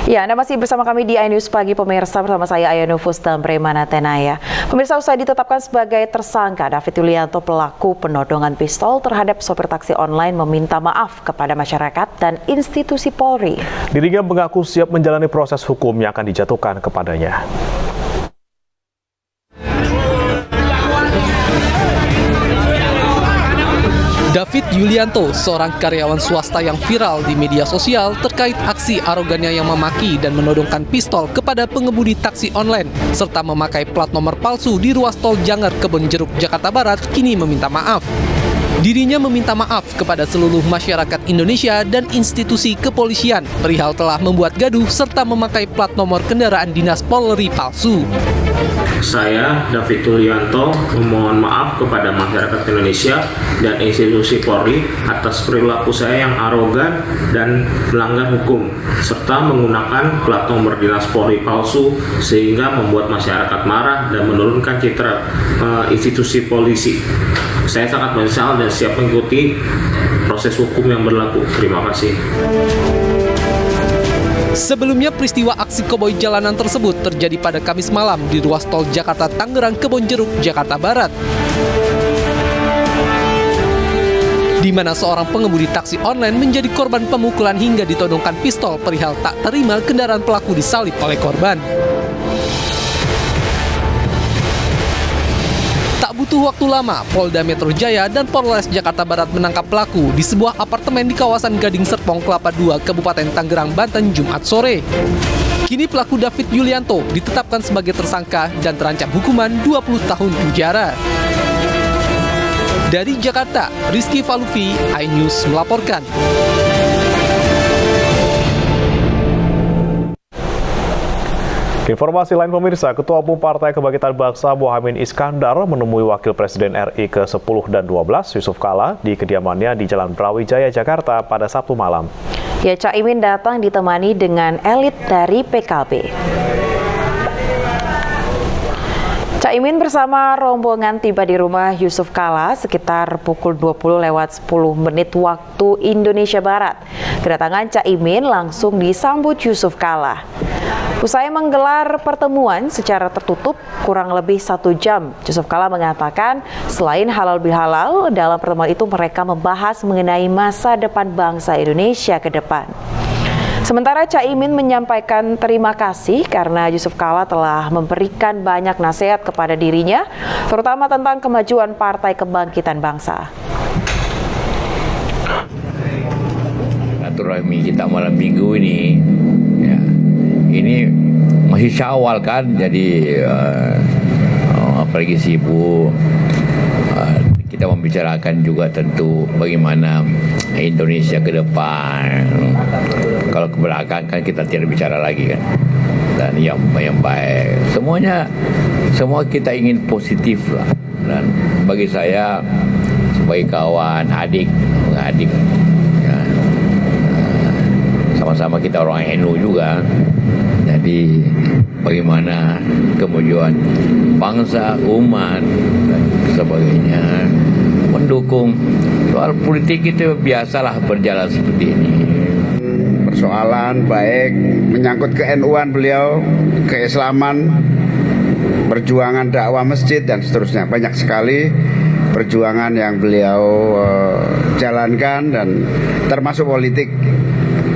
Ya, Anda masih bersama kami di iNews Pagi, pemirsa, bersama saya Aya Nufus dan Bremana Tenaya. Pemirsa, usai ditetapkan sebagai tersangka, David Yulianto, pelaku penodongan pistol terhadap sopir taksi online, meminta maaf kepada masyarakat dan institusi Polri. Dirinya mengaku siap menjalani proses hukum yang akan dijatuhkan kepadanya. David Yulianto, seorang karyawan swasta yang viral di media sosial terkait aksi arogannya yang memaki dan menodongkan pistol kepada pengemudi taksi online, serta memakai plat nomor palsu di ruas tol Janger Kebonjeruk, Jakarta Barat, kini meminta maaf. Dirinya meminta maaf kepada seluruh masyarakat Indonesia dan institusi kepolisian perihal telah membuat gaduh serta memakai plat nomor kendaraan dinas Polri palsu. Saya, David Yulianto, memohon maaf kepada masyarakat Indonesia dan institusi Polri atas perilaku saya yang arogan dan melanggar hukum, serta menggunakan plat nomor dinas Polri palsu sehingga membuat masyarakat marah dan menurunkan citra institusi polisi. Saya sangat menyesal dan siap mengikuti proses hukum yang berlaku. Terima kasih. Sebelumnya, peristiwa aksi koboi jalanan tersebut terjadi pada Kamis malam di ruas tol Jakarta Tangerang Kebonjeruk, Jakarta Barat, di mana seorang pengemudi taksi online menjadi korban pemukulan hingga ditodongkan pistol perihal tak terima kendaraan pelaku disalip oleh korban. Tak butuh waktu lama, Polda Metro Jaya dan Polres Jakarta Barat menangkap pelaku di sebuah apartemen di kawasan Gading Serpong, Kelapa II, Kabupaten Tangerang, Banten, Jumat sore. Kini pelaku David Yulianto ditetapkan sebagai tersangka dan terancam hukuman 20 tahun penjara. Dari Jakarta, Rizky Falufi, iNews melaporkan. Informasi lain, pemirsa, Ketua Umum Partai Kebangkitan Bangsa Muhaimin Iskandar menemui Wakil Presiden RI ke-10 dan 12 Yusuf Kala di kediamannya di Jalan Brawijaya, Jakarta pada Sabtu malam. Ya, Caimin datang ditemani dengan elit dari PKB. Caimin bersama rombongan tiba di rumah Yusuf Kala sekitar pukul 20:10 waktu Indonesia Barat. Kedatangan Caimin langsung disambut Yusuf Kala. Usai menggelar pertemuan secara tertutup kurang lebih 1 jam, Yusuf Kala mengatakan selain halal bihalal, dalam pertemuan itu mereka membahas mengenai masa depan bangsa Indonesia ke depan. Sementara Caimin menyampaikan terima kasih karena Yusuf Kala telah memberikan banyak nasihat kepada dirinya, terutama tentang kemajuan Partai Kebangkitan Bangsa. Silaturahmi kita malam minggu ini, ya, ini masih Syawal kan, jadi apalagi sibuk. Kita membicarakan juga tentu bagaimana Indonesia ke depan. Kalau ke belakang kan kita tidak bicara lagi kan. Dan yang baik. Semua kita ingin positif lah. Dan bagi saya sebagai kawan, adik, ya, sama-sama kita orang NU juga. Jadi bagaimana kemajuan bangsa, umat, dan sebagainya, mendukung. Soal politik itu biasalah berjalan seperti ini. Persoalan baik menyangkut ke-NU-an beliau, keislaman, perjuangan dakwah masjid dan seterusnya. Banyak sekali perjuangan yang beliau jalankan dan termasuk politik.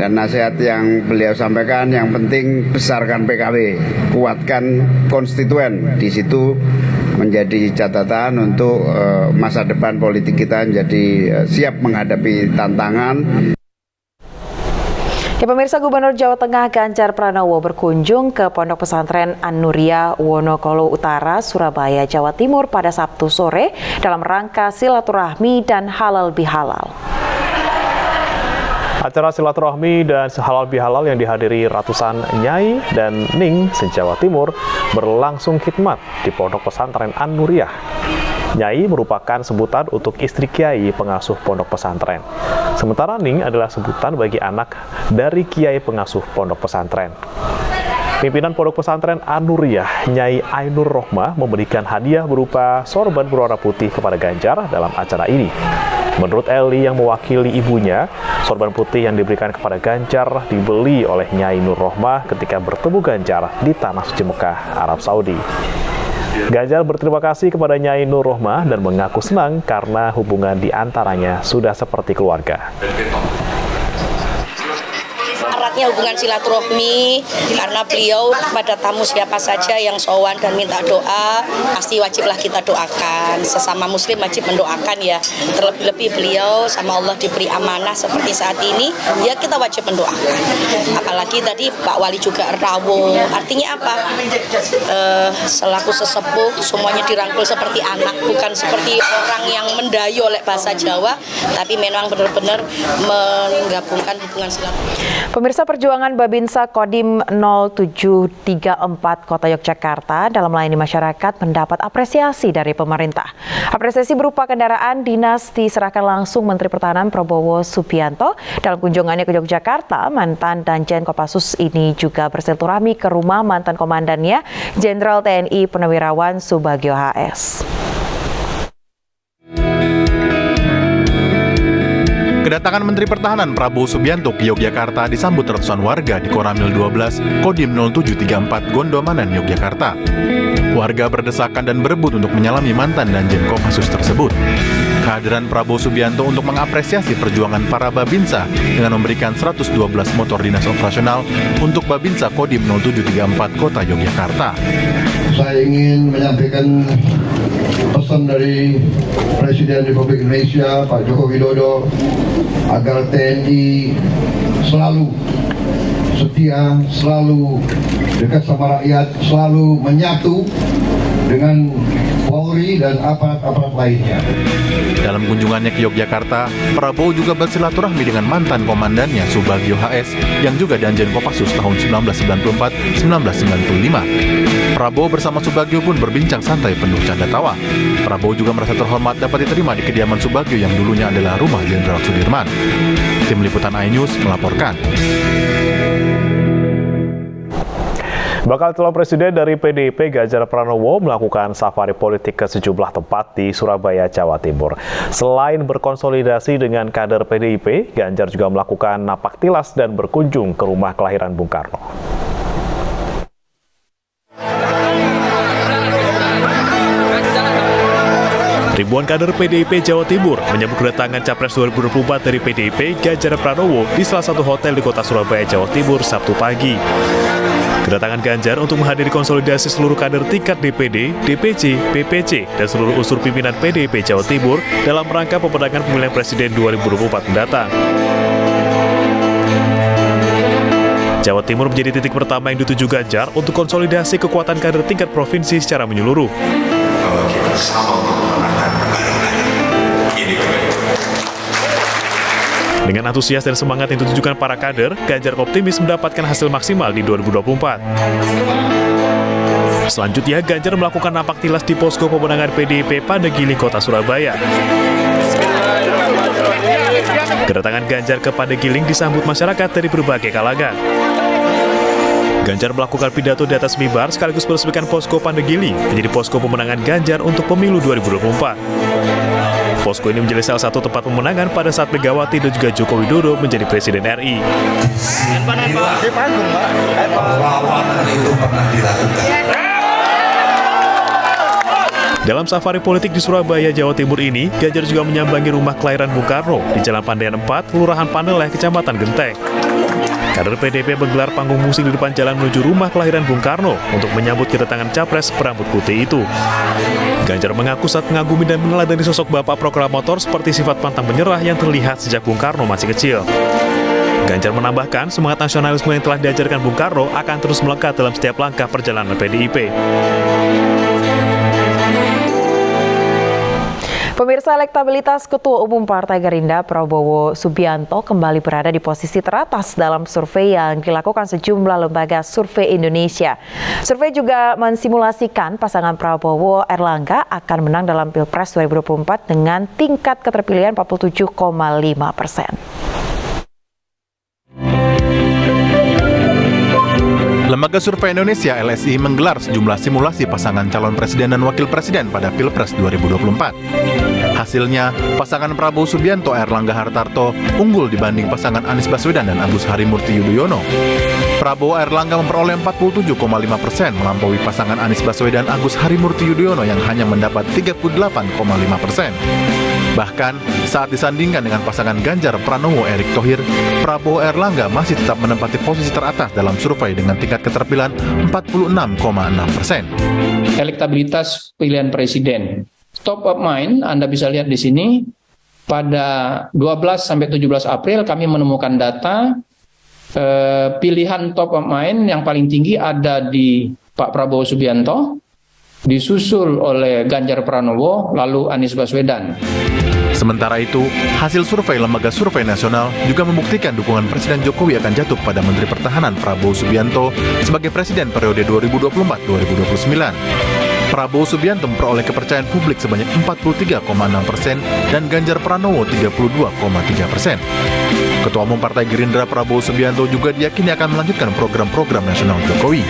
Dan nasihat yang beliau sampaikan, yang penting besarkan PKB, kuatkan konstituen. Di situ menjadi catatan untuk masa depan politik kita menjadi siap menghadapi tantangan. Ya, pemirsa, Gubernur Jawa Tengah Ganjar Pranowo berkunjung ke Pondok Pesantren An-Nuriyah Wonokolo Utara, Surabaya, Jawa Timur pada Sabtu sore dalam rangka silaturahmi dan halal bihalal. Acara silaturahmi dan halal bihalal yang dihadiri ratusan nyai dan ning se-Jawa Timur berlangsung khidmat di Pondok Pesantren An-Nuriyah. Nyai merupakan sebutan untuk istri kiai pengasuh pondok pesantren. Sementara ning adalah sebutan bagi anak dari kiai pengasuh pondok pesantren. Pimpinan Pondok Pesantren An-Nuriyah, Nyai Ainur Rohmah, memberikan hadiah berupa sorban berwarna putih kepada Ganjar dalam acara ini. Menurut Eli yang mewakili ibunya, sorban putih yang diberikan kepada Ganjar dibeli oleh Nyai Nur Rohmah ketika bertemu Ganjar di Tanah Suci Mekah, Arab Saudi. Ganjar berterima kasih kepada Nyai Nur Rohmah dan mengaku senang karena hubungan di antaranya sudah seperti keluarga. Eratnya hubungan silaturahmi karena beliau pada tamu siapa saja yang sowan dan minta doa pasti wajiblah kita doakan. Sesama muslim wajib mendoakan ya. Terlebih-lebih beliau sama Allah diberi amanah seperti saat ini, ya kita wajib mendoakan. Apalagi tadi Pak Wali juga rawuh. Artinya apa? Selaku sesepuh semuanya dirangkul seperti anak, bukan seperti orang yang mendayu oleh bahasa Jawa, tapi memang benar-benar menggabungkan hubungan silaturahmi. Pemirsa, perjuangan Babinsa Kodim 0734 Kota Yogyakarta dalam melayani masyarakat mendapat apresiasi dari pemerintah. Apresiasi berupa kendaraan dinas diserahkan langsung Menteri Pertahanan Prabowo Subianto. Dalam kunjungannya ke Yogyakarta, mantan Danjen Kopassus ini juga bersilaturahmi ke rumah mantan komandannya, Jenderal TNI Purnawirawan Subagio HS. Kedatangan Menteri Pertahanan Prabowo Subianto ke Yogyakarta disambut ratusan warga di Koramil 12, Kodim 0734 Gondomanan, Yogyakarta. Warga berdesakan dan berebut untuk menyalami mantan Danjen Kopassus tersebut. Kehadiran Prabowo Subianto untuk mengapresiasi perjuangan para Babinsa dengan memberikan 112 motor dinas operasional untuk Babinsa Kodim 0734 Kota Yogyakarta. Saya ingin menyampaikan pesan dari Presiden Republik Indonesia Pak Joko Widodo agar TNI selalu setia, selalu dekat sama rakyat, selalu menyatu dengan Polri dan aparat-aparat lainnya. Dalam kunjungannya ke Yogyakarta, Prabowo juga bersilaturahmi dengan mantan komandannya Subagio HS yang juga Danjen Kopassus tahun 1994-1995. Prabowo bersama Subagio pun berbincang santai penuh canda tawa. Prabowo juga merasa terhormat dapat diterima di kediaman Subagio yang dulunya adalah rumah Jenderal Sudirman. Tim Liputan iNews melaporkan. Bakal calon presiden dari PDIP Ganjar Pranowo melakukan safari politik ke sejumlah tempat di Surabaya, Jawa Timur. Selain berkonsolidasi dengan kader PDIP, Ganjar juga melakukan napak tilas dan berkunjung ke rumah kelahiran Bung Karno. Ribuan kader PDIP Jawa Timur menyambut kedatangan Capres 2024 dari PDIP Ganjar Pranowo di salah satu hotel di kota Surabaya, Jawa Timur, Sabtu pagi. Kedatangan Ganjar untuk menghadiri konsolidasi seluruh kader tingkat DPD, DPC, PPC, dan seluruh unsur pimpinan PDIP Jawa Timur dalam rangka pemenangan pemilihan presiden 2024 mendatang. Jawa Timur menjadi titik pertama yang dituju Ganjar untuk konsolidasi kekuatan kader tingkat provinsi secara menyeluruh. Kalau kita sama untuk memenangkan bareng-bareng, ini Dengan antusias dan semangat yang ditujukan para kader, Ganjar optimis mendapatkan hasil maksimal di 2024. Selanjutnya, Ganjar melakukan napak tilas di posko pemenangan PDIP Padegiling, Kota Surabaya. Kedatangan Ganjar ke Padegiling disambut masyarakat dari berbagai kalangan. Ganjar melakukan pidato di atas mimbar sekaligus meresmikan posko Padegiling menjadi posko pemenangan Ganjar untuk pemilu 2024. Posko ini menjadi salah satu tempat pemenangan pada saat Megawati dan juga Joko Widodo menjadi Presiden RI. perlawanan itu pernah dilakukan. Dalam safari politik di Surabaya, Jawa Timur ini, Ganjar juga menyambangi rumah kelahiran Bung Karno di Jalan Pandean 4, Kelurahan Paneleh, Kecamatan Genteng. Kader PDIP menggelar panggung musik di depan jalan menuju rumah kelahiran Bung Karno untuk menyambut kedatangan Capres berambut putih itu. Ganjar mengaku saat mengagumi dan meneladani sosok bapak proklamator seperti sifat pantang menyerah yang terlihat sejak Bung Karno masih kecil. Ganjar menambahkan semangat nasionalisme yang telah diajarkan Bung Karno akan terus melekat dalam setiap langkah perjalanan PDIP. Pemirsa, elektabilitas Ketua Umum Partai Gerindra Prabowo Subianto kembali berada di posisi teratas dalam survei yang dilakukan sejumlah lembaga survei Indonesia. Survei juga mensimulasikan pasangan Prabowo Erlangga akan menang dalam Pilpres 2024 dengan tingkat keterpilihan 47,5%. Lembaga Survei Indonesia LSI menggelar sejumlah simulasi pasangan calon presiden dan wakil presiden pada Pilpres 2024. Hasilnya, pasangan Prabowo Subianto Airlangga Hartarto unggul dibanding pasangan Anies Baswedan dan Agus Harimurti Yudhoyono. Prabowo Airlangga memperoleh 47,5%, melampaui pasangan Anies Baswedan Agus Harimurti Yudhoyono yang hanya mendapat 38,5%. Bahkan, saat disandingkan dengan pasangan Ganjar Pranowo Erick Thohir, Prabowo Airlangga masih tetap menempati posisi teratas dalam survei dengan tingkat keterpilihan 46,6%. Elektabilitas pilihan presiden. Top of mind, Anda bisa lihat di sini, pada 12 sampai 17 April kami menemukan data pilihan top of mind yang paling tinggi ada di Pak Prabowo Subianto, disusul oleh Ganjar Pranowo, lalu Anies Baswedan. Sementara itu, hasil survei Lembaga Survei Nasional juga membuktikan dukungan Presiden Jokowi akan jatuh pada Menteri Pertahanan Prabowo Subianto sebagai Presiden periode 2024-2029. Prabowo Subianto memperoleh kepercayaan publik sebanyak 43,6% dan Ganjar Pranowo 32,3%. Ketua Umum Partai Gerindra Prabowo Subianto juga diyakini akan melanjutkan program-program nasional Jokowi.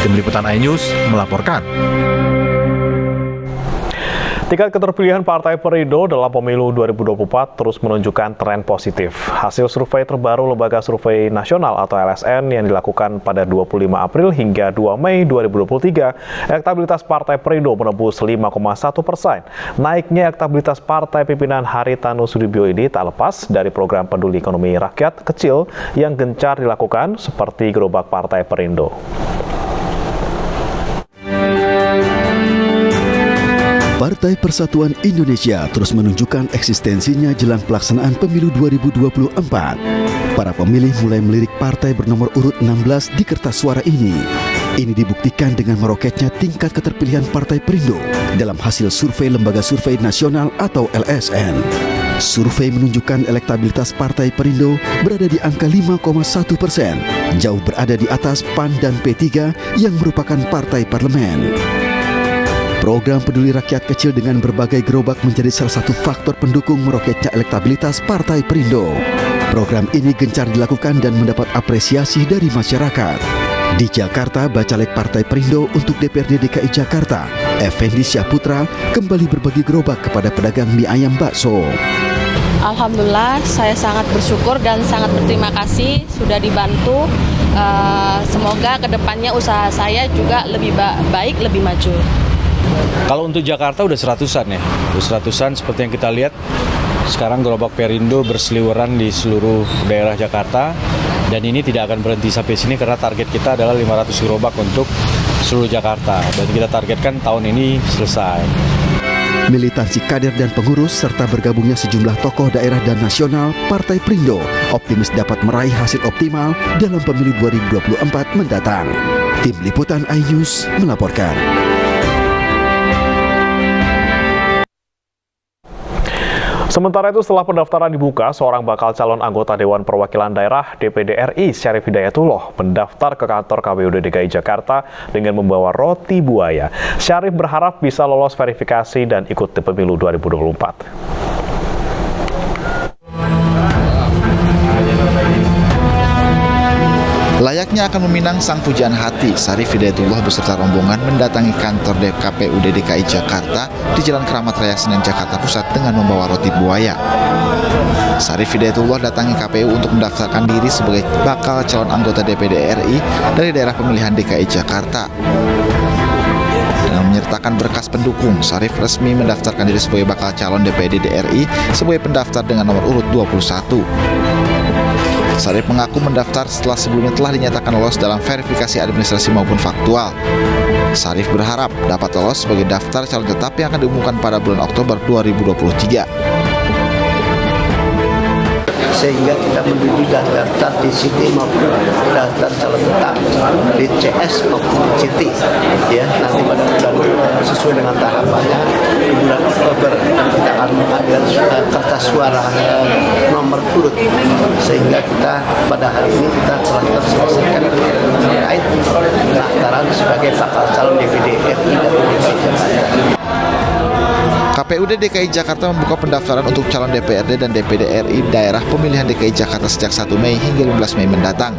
Tim Liputan iNews melaporkan. Tingkat keterpilihan Partai Perindo dalam pemilu 2024 terus menunjukkan tren positif. Hasil survei terbaru Lembaga Survei Nasional atau LSN yang dilakukan pada 25 April hingga 2 Mei 2023, elektabilitas Partai Perindo menembus 5,1%. Naiknya elektabilitas partai pimpinan Haritanu Sudibyo ini tak lepas dari program peduli ekonomi rakyat kecil yang gencar dilakukan seperti gerobak Partai Perindo. Partai Persatuan Indonesia terus menunjukkan eksistensinya jelang pelaksanaan pemilu 2024. Para pemilih mulai melirik partai bernomor urut 16 di kertas suara ini. Ini dibuktikan dengan meroketnya tingkat keterpilihan Partai Perindo dalam hasil survei Lembaga Survei Nasional atau LSN. Survei menunjukkan elektabilitas Partai Perindo berada di angka 5,1%, jauh berada di atas PAN dan P3 yang merupakan partai parlemen. Program peduli rakyat kecil dengan berbagai gerobak menjadi salah satu faktor pendukung meroketnya elektabilitas Partai Perindo. Program ini gencar dilakukan dan mendapat apresiasi dari masyarakat. Di Jakarta, Bacalek Partai Perindo untuk DPRD DKI Jakarta, Effendi Syahputra, kembali berbagi gerobak kepada pedagang mie ayam bakso. Alhamdulillah, saya sangat bersyukur dan sangat berterima kasih sudah dibantu. Semoga kedepannya usaha saya juga lebih baik, lebih maju. Kalau untuk Jakarta udah 100-an ya, udah 100-an seperti yang kita lihat. Sekarang gerobak Perindo berseliweran di seluruh daerah Jakarta dan ini tidak akan berhenti sampai sini karena target kita adalah 500 gerobak untuk seluruh Jakarta dan kita targetkan tahun ini selesai. Militansi kader dan pengurus serta bergabungnya sejumlah tokoh daerah dan nasional, Partai Perindo optimis dapat meraih hasil optimal dalam pemilu 2024 mendatang. Tim Liputan iNews melaporkan. Sementara itu, setelah pendaftaran dibuka, seorang bakal calon anggota Dewan Perwakilan Daerah DPD RI, Syarif Hidayatullah, mendaftar ke kantor KPUD DKI Jakarta dengan membawa roti buaya. Syarif berharap bisa lolos verifikasi dan ikut di pemilu 2024. Layaknya akan meminang sang pujaan hati, Syarif Hidayatullah beserta rombongan mendatangi kantor KPUD DKI Jakarta di Jalan Keramat Raya Senen, Jakarta Pusat dengan membawa roti buaya. Syarif Hidayatullah datangi KPU untuk mendaftarkan diri sebagai bakal calon anggota DPD RI dari daerah pemilihan DKI Jakarta. Dengan menyertakan berkas pendukung, Syarif resmi mendaftarkan diri sebagai bakal calon DPD RI sebagai pendaftar dengan nomor urut 21. Syarif mengaku mendaftar setelah sebelumnya telah dinyatakan lolos dalam verifikasi administrasi maupun faktual. Syarif berharap dapat lolos sebagai daftar calon tetap yang akan diumumkan pada bulan Oktober 2023. Sehingga kita menuju daftar di Citi maupun daftar calon tetap di CS maupun Citi, ya, nanti pada bulan sesuai dengan tahapannya di bulan Oktober kita akan mengambil kertas suara nomor urut, sehingga kita pada hari ini kita telah terselesaikan terkait pendaftaran sebagai bakal calon DPD RI dari DKI Jakarta. KPUD DKI Jakarta membuka pendaftaran untuk calon DPRD dan DPD RI daerah pemilihan DKI Jakarta sejak 1 Mei hingga 15 Mei mendatang.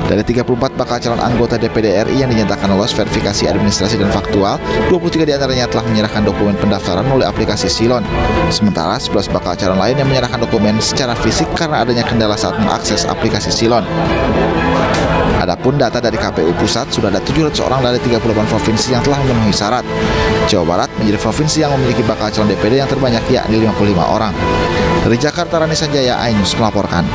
Dari 34 bakal calon anggota DPD RI yang dinyatakan lolos verifikasi administrasi dan faktual, 23 diantaranya telah menyerahkan dokumen pendaftaran melalui aplikasi Silon. Sementara 11 bakal calon lain yang menyerahkan dokumen secara fisik karena adanya kendala saat mengakses aplikasi Silon. Adapun data dari KPU Pusat, sudah ada 700 orang dari 38 provinsi yang telah memenuhi syarat. Jawa Barat menjadi provinsi yang memiliki bakal calon DPD yang terbanyak, yakni 55 orang. Dari Jakarta, Rani Sanjaya, iNews melaporkan.